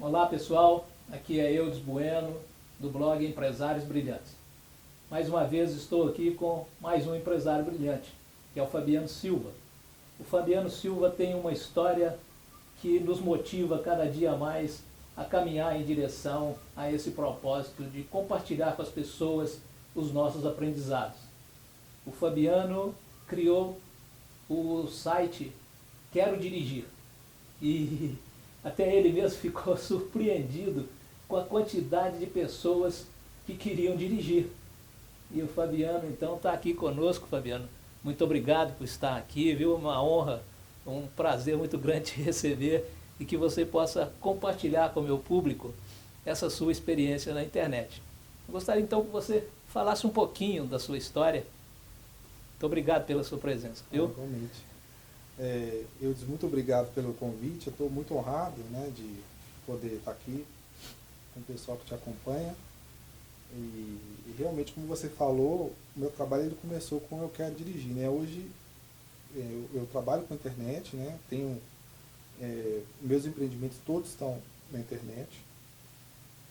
Olá pessoal, aqui é Eudes Bueno, do blog Empresários Brilhantes. Mais uma vez estou aqui com mais um empresário brilhante, que é o Fabiano Silva. O Fabiano Silva tem uma história que nos motiva cada dia mais a caminhar em direção a esse propósito de compartilhar com as pessoas os nossos aprendizados. O Fabiano criou o site Quero Dirigir e até ele mesmo ficou surpreendido com a quantidade de pessoas que queriam dirigir. E o Fabiano então está aqui conosco. Fabiano, muito obrigado por estar aqui, viu? Uma honra, um prazer muito grande te receber e que você possa compartilhar com o meu público essa sua experiência na internet. Eu gostaria então que você falasse um pouquinho da sua história. Muito obrigado pela sua presença, viu? Igualmente. Eudes, muito obrigado pelo convite. Eu estou muito honrado, né, de poder estar aqui com o pessoal que te acompanha. E realmente, como você falou, o meu trabalho ele começou com Eu Quero Dirigir, né? Hoje eu trabalho com internet, né? Tenho meus empreendimentos todos estão na internet.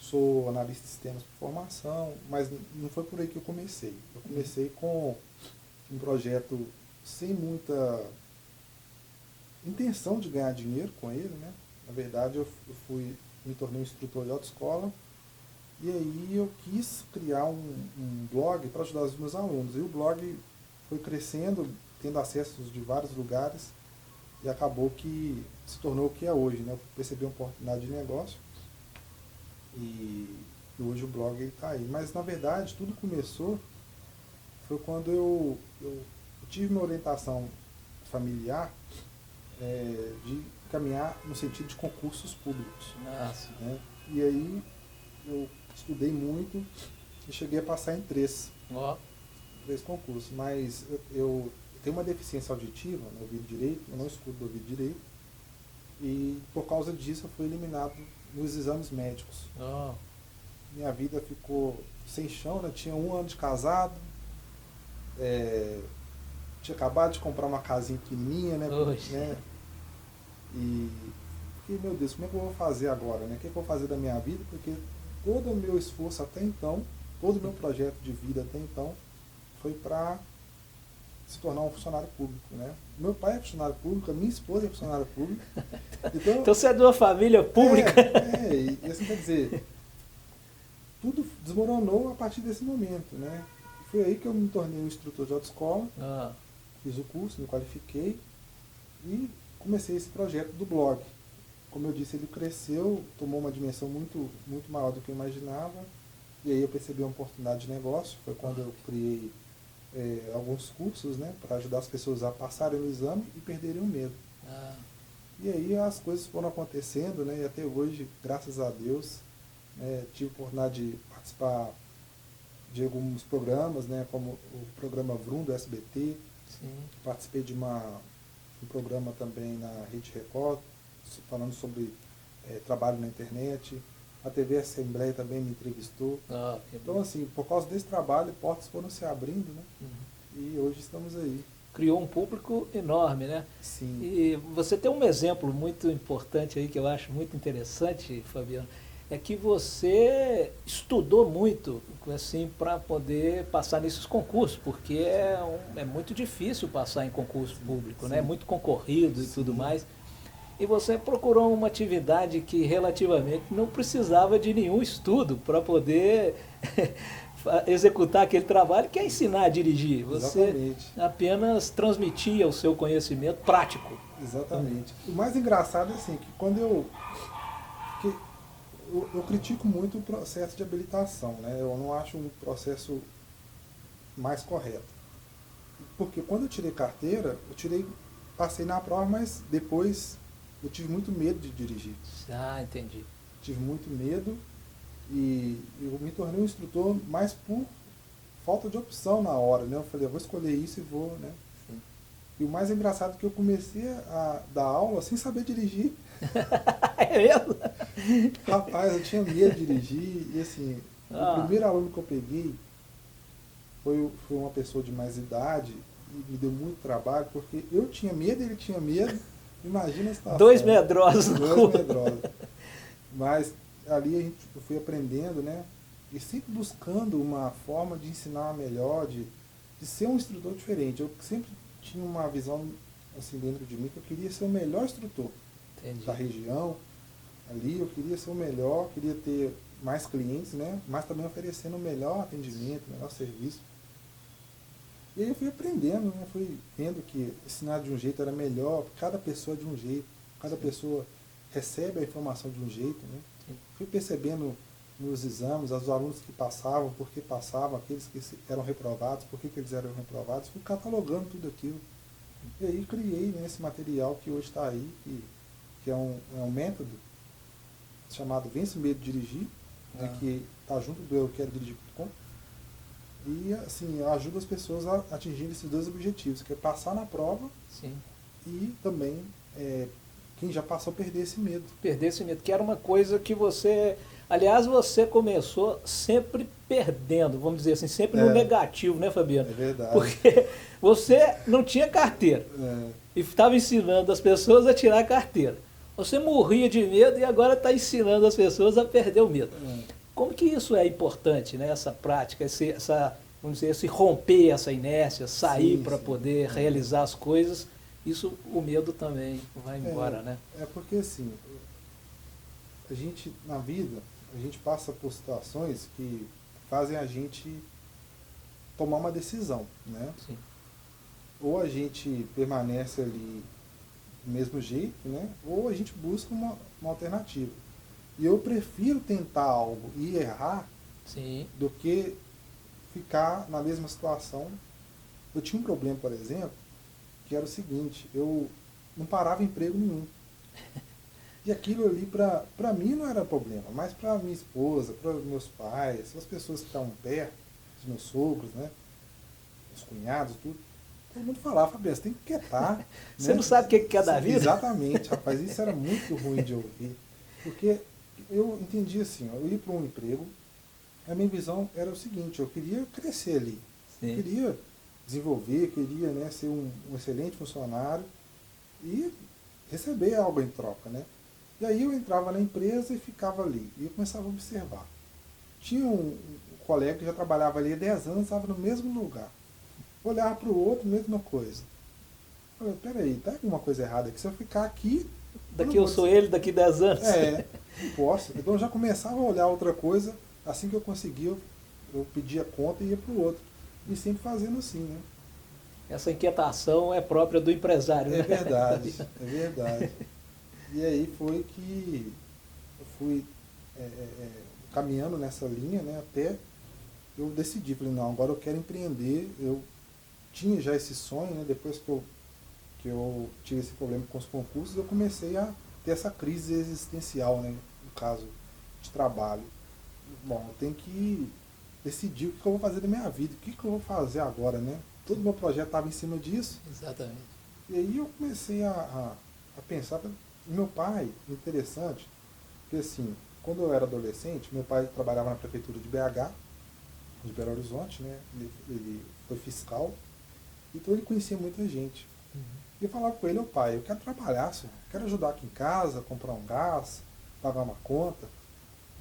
Sou analista de sistemas por formação, mas não foi por aí que eu comecei. Eu comecei com um projeto sem muita intenção de ganhar dinheiro com ele, né? Na verdade, eu me tornei um instrutor de autoescola e aí eu quis criar um blog para ajudar os meus alunos. E o blog foi crescendo, tendo acessos de vários lugares e acabou que se tornou o que é hoje, né? Eu percebi uma oportunidade de negócio e hoje o blog está aí. Mas, na verdade, tudo começou foi quando eu tive uma orientação familiar de caminhar no sentido de concursos públicos. Nossa. Né? E aí eu estudei muito e cheguei a passar em três concursos. Mas eu tenho uma deficiência auditiva no ouvido direito, eu não escuto do ouvido direito, e por causa disso eu fui eliminado nos exames médicos. Minha vida ficou sem chão, né? Tinha 1 ano de casado, tinha acabado de comprar uma casinha pequenininha, né? E fiquei, meu Deus, como é que eu vou fazer agora, né? O que eu vou fazer da minha vida? Porque todo o meu esforço até então, todo o meu projeto de vida até então, foi para se tornar um funcionário público, né? Meu pai é funcionário público, a minha esposa é funcionária pública. Então você é de uma família pública? E assim, quer dizer, tudo desmoronou a partir desse momento, né? Foi aí que eu me tornei um instrutor de autoescola, fiz o curso, me qualifiquei e comecei esse projeto do blog. Como eu disse, ele cresceu, tomou uma dimensão muito, muito maior do que eu imaginava, e aí eu percebi uma oportunidade de negócio. Foi quando eu criei alguns cursos, né, para ajudar as pessoas a passarem no exame e perderem o medo. E aí as coisas foram acontecendo, né, e até hoje, graças a Deus, tive a oportunidade de participar de alguns programas, né, como o programa Vroom do SBT. Sim. Participei de um programa também na Rede Record, falando sobre trabalho na internet. A TV Assembleia também me entrevistou. Então, assim, por causa desse trabalho, portas foram se abrindo, né? E hoje estamos aí. Criou um público enorme, né? Sim. E você tem um exemplo muito importante aí que eu acho muito interessante, Fabiano, é que você estudou muito assim, para poder passar nesses concursos, porque é muito difícil passar em concurso público, né? É muito concorrido e tudo mais. E você procurou uma atividade que relativamente não precisava de nenhum estudo para poder executar aquele trabalho, que é ensinar a dirigir. Você Exatamente. apenas transmitia o seu conhecimento prático. Exatamente. O mais engraçado é assim, que quando eu critico muito o processo de habilitação, né? Eu não acho um processo mais correto. Porque quando eu tirei carteira, passei na prova, mas depois eu tive muito medo de dirigir. Entendi. Tive muito medo e eu me tornei um instrutor mais por falta de opção na hora, né? Eu falei, eu vou escolher isso e vou, né? Sim. E o mais engraçado é que eu comecei a dar aula sem saber dirigir. É mesmo? Rapaz, eu tinha medo de dirigir e assim, o primeiro aluno que eu peguei foi uma pessoa de mais idade e me deu muito trabalho, porque eu tinha medo, ele tinha medo. Imagina a situação. Dois medrosos. Dois medrosos. Mas ali eu fui aprendendo, né? E sempre buscando uma forma de ensinar melhor, de ser um instrutor diferente. Eu sempre tinha uma visão assim dentro de mim que eu queria ser o melhor instrutor da região. Ali eu queria ser o melhor, queria ter mais clientes, né? Mas também oferecendo o melhor atendimento, o melhor serviço. E aí eu fui aprendendo, né? Fui vendo que ensinar de um jeito era melhor, cada pessoa de um jeito, cada pessoa recebe a informação de um jeito, né? Fui percebendo nos exames, os alunos que passavam, por que passavam, aqueles que eram reprovados, por que eles eram reprovados, fui catalogando tudo aquilo. E aí criei, né, esse material que hoje está aí, que é um método chamado Vence o Medo de Dirigir, né, que está junto do euquerodirigir.com. E assim, ajuda as pessoas a atingir esses dois objetivos, que é passar na prova. Sim. E também quem já passou perder esse medo. Perder esse medo, que era uma coisa que você... Aliás, você começou sempre perdendo, vamos dizer assim, sempre no negativo, né, Fabiano? É verdade. Porque você não tinha carteira e estava ensinando as pessoas a tirar a carteira. Você morria de medo e agora está ensinando as pessoas a perder o medo. Como que isso é importante, né? Essa prática, vamos dizer, esse romper essa inércia, sair para poder realizar as coisas, isso, o medo também vai embora, né? É porque assim, a gente, na vida, a gente passa por situações que fazem a gente tomar uma decisão, né? Sim. Ou a gente permanece ali do mesmo jeito, né? Ou a gente busca uma alternativa. E eu prefiro tentar algo e errar do que ficar na mesma situação. Eu tinha um problema, por exemplo, que era o seguinte, eu não parava emprego nenhum. E aquilo ali, para mim não era problema, mas para minha esposa, para meus pais, as pessoas que estavam perto, os meus sogros, né? Os cunhados, tudo. Todo mundo falava, Fabiano, você tem que quietar. Você né? não sabe o que é da vida? Exatamente, rapaz, isso era muito ruim de ouvir. Porque eu entendi assim, eu ia para um emprego, a minha visão era o seguinte, eu queria crescer ali. Eu queria desenvolver, queria, né, ser um excelente funcionário e receber algo em troca, né? E aí eu entrava na empresa e ficava ali, e eu começava a observar. Tinha um colega que já trabalhava ali há 10 anos, estava no mesmo lugar. Olhava para o outro, mesma coisa. Falei, peraí, tá alguma coisa errada aqui? Se eu ficar aqui... Daqui eu sou ele, daqui 10 anos. Não posso. Então eu já começava a olhar outra coisa, assim que eu conseguia, eu pedia conta e ia para o outro. E sempre fazendo assim, né? Essa inquietação é própria do empresário, né? É verdade, é verdade. E aí foi que eu fui caminhando nessa linha, né, até eu decidi, falei, não, agora eu quero empreender. Eu tinha já esse sonho, né, depois que eu tive esse problema com os concursos, eu comecei a ter essa crise existencial, né, no caso de trabalho. Bom, eu tenho que decidir o que eu vou fazer da minha vida, o que eu vou fazer agora, né? Todo meu projeto estava em cima disso. Exatamente. E aí eu comecei a pensar, meu pai, interessante, porque assim, quando eu era adolescente, meu pai trabalhava na prefeitura de BH, de Belo Horizonte, né? Ele foi fiscal, então ele conhecia muita gente. E eu falava com ele, pai, eu quero trabalhar, senhor, quero ajudar aqui em casa, comprar um gás, pagar uma conta,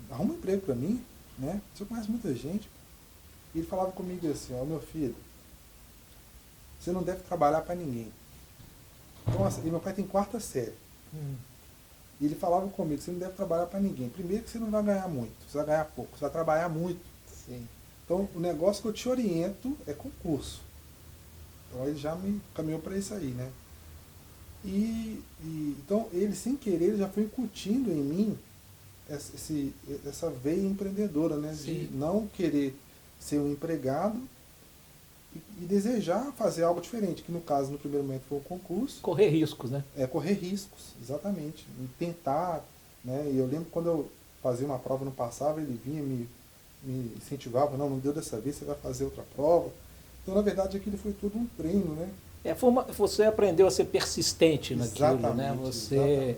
arruma um emprego para mim, né? Você conhece muita gente. E ele falava comigo assim, meu filho, você não deve trabalhar para ninguém. Nossa, e meu pai tem 4ª série. E ele falava comigo, você não deve trabalhar para ninguém. Primeiro que você não vai ganhar muito, você vai ganhar pouco, você vai trabalhar muito. Sim. Então o negócio que eu te oriento é concurso. Então ele já me caminhou para isso aí, né? Então ele, sem querer, ele já foi incutindo em mim essa veia empreendedora, né? Sim. De não querer ser um empregado e desejar fazer algo diferente, que no caso, no primeiro momento, foi o concurso. Correr riscos, né? Correr riscos, exatamente. E tentar, né? E eu lembro quando eu fazia uma prova não passava, ele vinha me incentivava, não deu dessa vez, você vai fazer outra prova. Então, na verdade, aquilo foi tudo um treino, né? Você aprendeu a ser persistente naquilo, exatamente, né? Você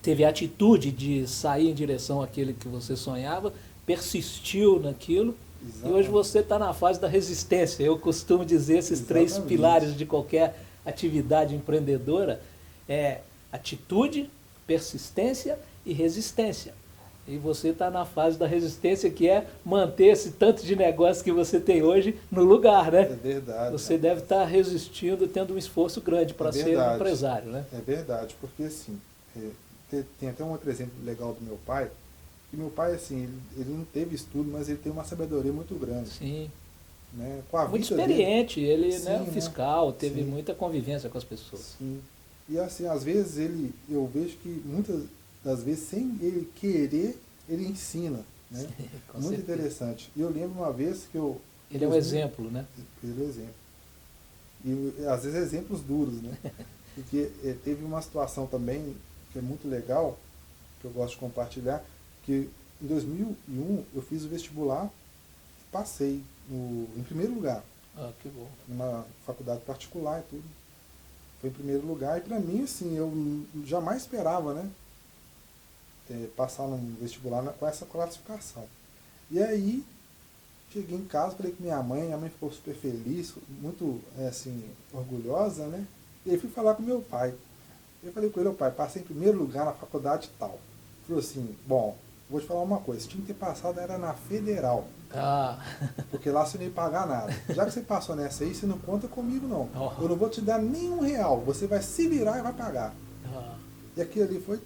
teve a atitude de sair em direção àquele que você sonhava, persistiu naquilo. Exatamente. E hoje você está na fase da resistência. Eu costumo dizer esses 3 pilares de qualquer atividade empreendedora: atitude, persistência e resistência. E você está na fase da resistência, que é manter esse tanto de negócio que você tem hoje no lugar, né? É verdade. Você deve estar resistindo, tendo um esforço grande para ser um empresário, né? É verdade, porque assim, tem até um outro exemplo legal do meu pai, que meu pai, assim, ele não teve estudo, mas ele tem uma sabedoria muito grande. Sim. Né? Com a muito vida experiente, dele, ele sim, né, fiscal, teve sim, muita convivência com as pessoas. Sim. E assim, às vezes eu vejo que muitas das vezes, sem ele querer, ele ensina. Né? Sim, muito certeza. Interessante. E eu lembro uma vez que eu... Ele é um exemplo, né? Ele é um exemplo. E às vezes exemplos duros, né? Porque teve uma situação também que é muito legal, que eu gosto de compartilhar, que em 2001 eu fiz o vestibular, passei em primeiro lugar. Ah, que bom. Numa faculdade particular e tudo. Foi em primeiro lugar e para mim, assim, eu jamais esperava, né? Passar num vestibular com essa classificação. E aí, cheguei em casa, falei com minha mãe ficou super feliz, muito, assim, orgulhosa, né? E aí fui falar com meu pai. Eu falei com ele, pai, passei em primeiro lugar na faculdade tal. Ele falou assim, bom, vou te falar uma coisa, você tinha que ter passado, era na Federal. Ah. Porque lá você não ia pagar nada. Já que você passou nessa aí, você não conta comigo não. Oh. Eu não vou te dar nenhum real, você vai se virar e vai pagar. Ah. E aquilo ali foi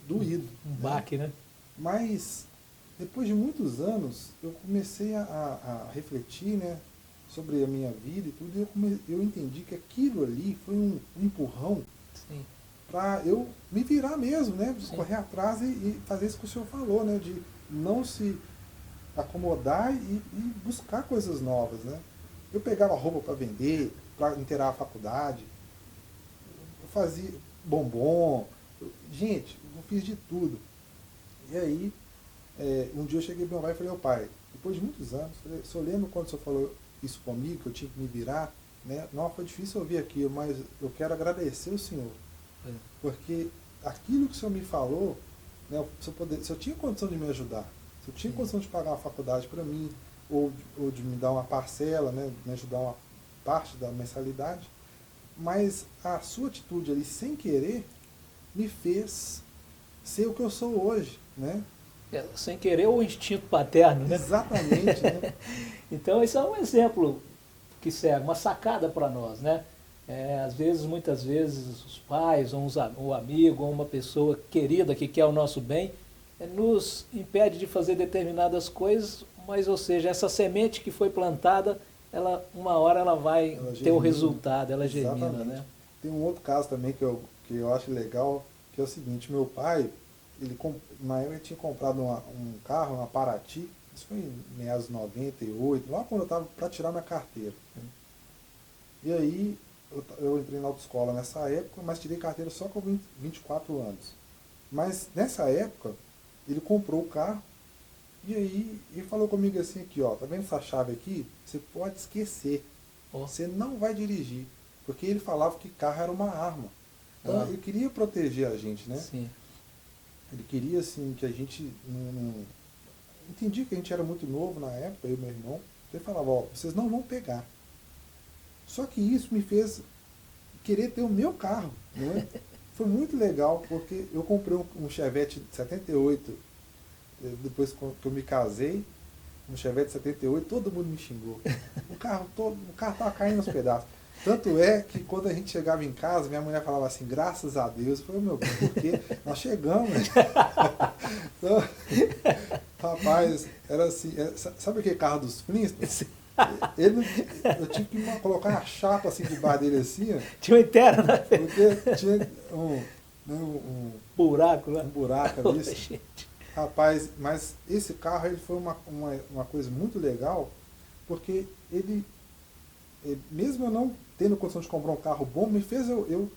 doído. Um baque, né? Mas, depois de muitos anos, eu comecei a refletir, né, sobre a minha vida e tudo, e eu entendi que aquilo ali foi um empurrão para eu me virar mesmo, né, Sim. correr atrás e fazer isso que o senhor falou, né, de não se acomodar e buscar coisas novas, né. Eu pegava roupa para vender, para inteirar a faculdade, eu fazia bombom, gente, eu fiz de tudo. E aí, um dia eu cheguei para meu pai e falei, ô pai, depois de muitos anos, falei, o senhor lembra quando o senhor falou isso comigo, que eu tinha que me virar? Né? Não, foi difícil ouvir aquilo, mas eu quero agradecer o senhor. Porque aquilo que o senhor me falou, né, se eu tinha condição de me ajudar, se eu tinha condição de pagar uma faculdade para mim, ou de me dar uma parcela, né, me ajudar uma parte da mensalidade, mas a sua atitude ali, sem querer, me fez ser o que eu sou hoje, né? Sem querer o instinto paterno, né? Exatamente, né? Então isso é um exemplo que serve, uma sacada para nós, né? Às vezes, muitas vezes, os pais, ou um amigo, ou uma pessoa querida que quer o nosso bem, nos impede de fazer determinadas coisas, mas, ou seja, essa semente que foi plantada, uma hora ela vai ter o resultado, ela germina, né? Tem um outro caso também que eu acho legal, que é o seguinte, meu pai, na época ele tinha comprado um carro, uma Paraty, isso foi em meados de 98, lá quando eu estava para tirar minha carteira. E aí eu entrei na autoescola nessa época, mas tirei carteira só com 24 anos. Mas nessa época, ele comprou o carro, e aí ele falou comigo assim, aqui, ó, tá vendo essa chave aqui? Você pode esquecer, você não vai dirigir. Porque ele falava que carro era uma arma. Então ele queria proteger a gente, né? Sim. Ele queria, assim, que a gente não... Entendia que a gente era muito novo na época, eu e meu irmão. Então ele falava, ó, vocês não vão pegar. Só que isso me fez querer ter o meu carro, né? Foi muito legal, porque eu comprei um Chevette 78, depois que eu me casei, um Chevette 78, todo mundo me xingou. O carro estava caindo aos pedaços. Tanto é que quando a gente chegava em casa, minha mulher falava assim, graças a Deus. Eu falei, meu Deus, por quê? Nós chegamos. Então, rapaz, era assim, sabe aquele carro dos Flintstones? Eu tive que colocar uma chapa assim debaixo dele assim, ó, tinha uma inteira, né? porque tinha um buraco lá. Um buraco ali. Rapaz, mas esse carro ele foi uma coisa muito legal, porque ele, mesmo eu não tendo condição de comprar um carro bom, me fez eu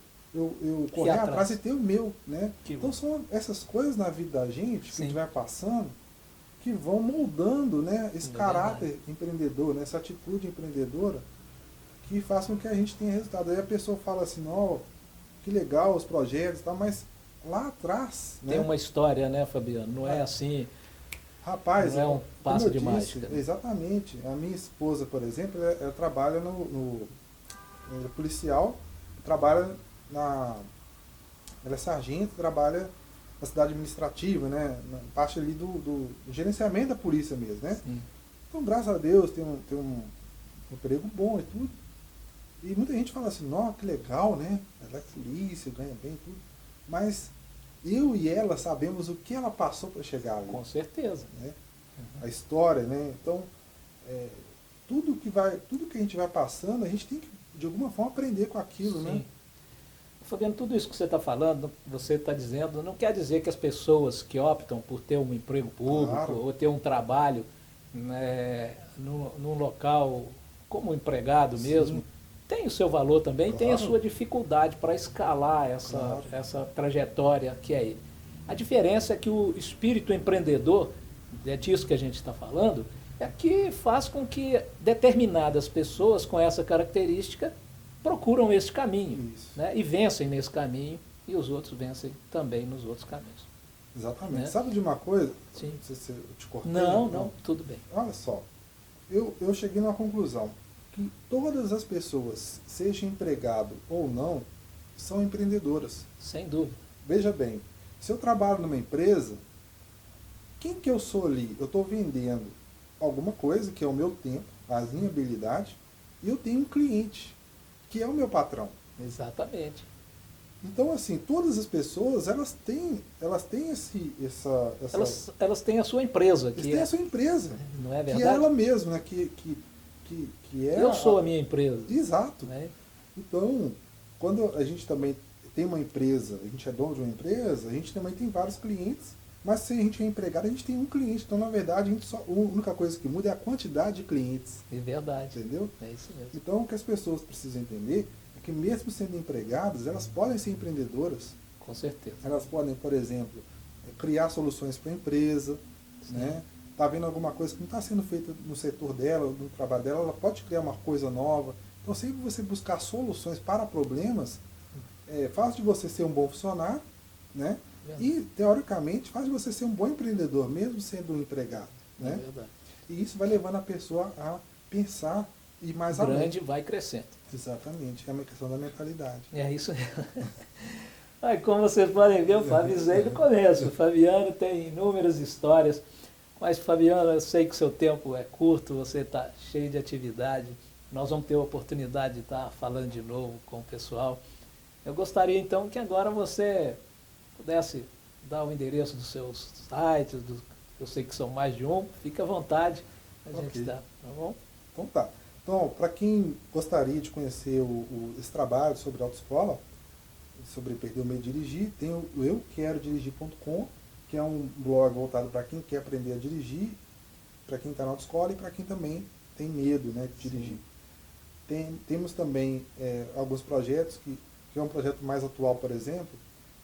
correr atrás e ter o meu, né? Então são essas coisas na vida da gente, que a gente vai passando, que vão moldando, né, esse caráter empreendedor, né, essa atitude empreendedora, que faz com que a gente tenha resultado. Aí a pessoa fala assim, ó, que legal os projetos e tal, mas lá atrás... Tem, né, uma história, né, Fabiano? Não é assim... Rapaz, não é um passo de mágica. Exatamente. A minha esposa, por exemplo, ela trabalha no policial, trabalha ela é sargento, trabalha na cidade administrativa, né? Na parte ali do gerenciamento da polícia mesmo, né? Sim. Então, graças a Deus, tem um emprego bom e tudo. E muita gente fala assim, nossa, que legal, né? Ela é polícia, ganha bem e tudo. Mas eu e ela sabemos o que ela passou para chegar ali. Com certeza. Né? A história, né? Então, tudo que a gente vai passando, a gente tem que, de alguma forma, aprender com aquilo, Sim. né? Fabiano, tudo isso que você está falando, você está dizendo, não quer dizer que as pessoas que optam por ter um emprego público, Claro. ou ter um trabalho, né, num local como empregado mesmo, Sim. tem o seu valor também, tem a Claro. sua dificuldade para escalar Claro. essa trajetória que é ele. A diferença é que o espírito empreendedor, é disso que a gente está falando, é que faz com que determinadas pessoas com essa característica procuram esse caminho, Isso. né, e vencem nesse caminho, e os outros vencem também nos outros caminhos. Exatamente. Né? sabe de uma coisa? Sim. Não sei se eu te cortei. Não, tudo bem. Olha só, eu cheguei numa conclusão, que todas as pessoas, seja empregado ou não, são empreendedoras. Sem dúvida. Veja bem, se eu trabalho numa empresa, quem que eu sou ali? Eu estou vendendo alguma coisa, que é o meu tempo, a minha habilidade, e eu tenho um cliente, que é o meu patrão. Exatamente. Então, assim, todas as pessoas, elas têm essa Elas têm a sua empresa, eles que têm é, a sua empresa, não é que é verdade? ela mesma, né? Que é Eu sou a minha empresa. Exato. Né? Então, quando a gente também tem uma empresa, a gente é dono de uma empresa, a gente também tem vários clientes, mas se a gente é empregado, a gente tem um cliente. Então, na verdade, a única coisa que muda é a quantidade de clientes. É verdade. Entendeu? É isso mesmo. Então, o que as pessoas precisam entender é que mesmo sendo empregadas, elas podem ser empreendedoras. Com certeza. Elas podem, por exemplo, criar soluções para a empresa, né? Tá vendo alguma coisa que não está sendo feita no setor dela, no trabalho dela, ela pode criar uma coisa nova. Então, sempre você buscar soluções para problemas, faz de você ser um bom funcionário, né? E, teoricamente, faz de você ser um bom empreendedor, mesmo sendo um empregado. Né? É verdade. E isso vai levando a pessoa a pensar e mais além. Grande vai crescendo. Exatamente, é uma questão da mentalidade. É isso mesmo. Aí, como vocês podem ver, eu avisei no começo. O Fabiano tem inúmeras histórias. Mas, Fabiano, eu sei que o seu tempo é curto, você está cheio de atividade. Nós vamos ter a oportunidade de estar falando de novo com o pessoal. Eu gostaria, então, que agora você pudesse dar o endereço dos seus sites, eu sei que são mais de um, fique à vontade, a gente dá, tá bom? Então tá. Então, para quem gostaria de conhecer esse trabalho sobre autoescola, sobre perder o medo de dirigir, tem o euquerodirigir.com, que é um blog voltado para quem quer aprender a dirigir, para quem está na autoescola e para quem também tem medo, né, de dirigir. Temos também alguns projetos, que é um projeto mais atual, por exemplo,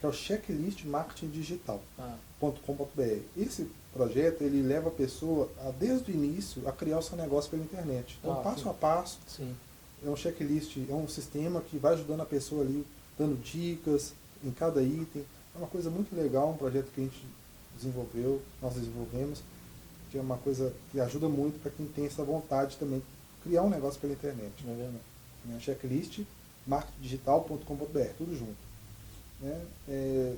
que é o Checklist Marketing Digital.com.br. Esse projeto, ele leva a pessoa, desde o início, a criar o seu negócio pela internet. Então, passo a passo, é um checklist, é um sistema que vai ajudando a pessoa ali, dando dicas em cada item. É uma coisa muito legal, um projeto que a gente nós desenvolvemos, que é uma coisa que ajuda muito para quem tem essa vontade também de criar um negócio pela internet. Não é verdade? Checklist marketingdigital.com.br, tudo junto. Né?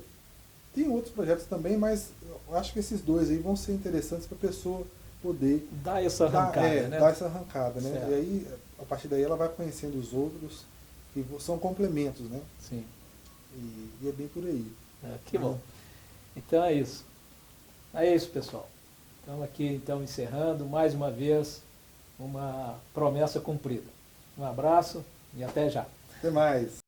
Tem outros projetos também, mas eu acho que esses dois aí vão ser interessantes para a pessoa poder dar essa arrancada, né? Dar essa arrancada, né? Certo. E aí, a partir daí, ela vai conhecendo os outros, que são complementos, né? Sim. E é bem por aí. Que bom. Então é isso. É isso, pessoal. Estamos aqui, então, encerrando mais uma vez uma promessa cumprida. Um abraço e até já. Até mais.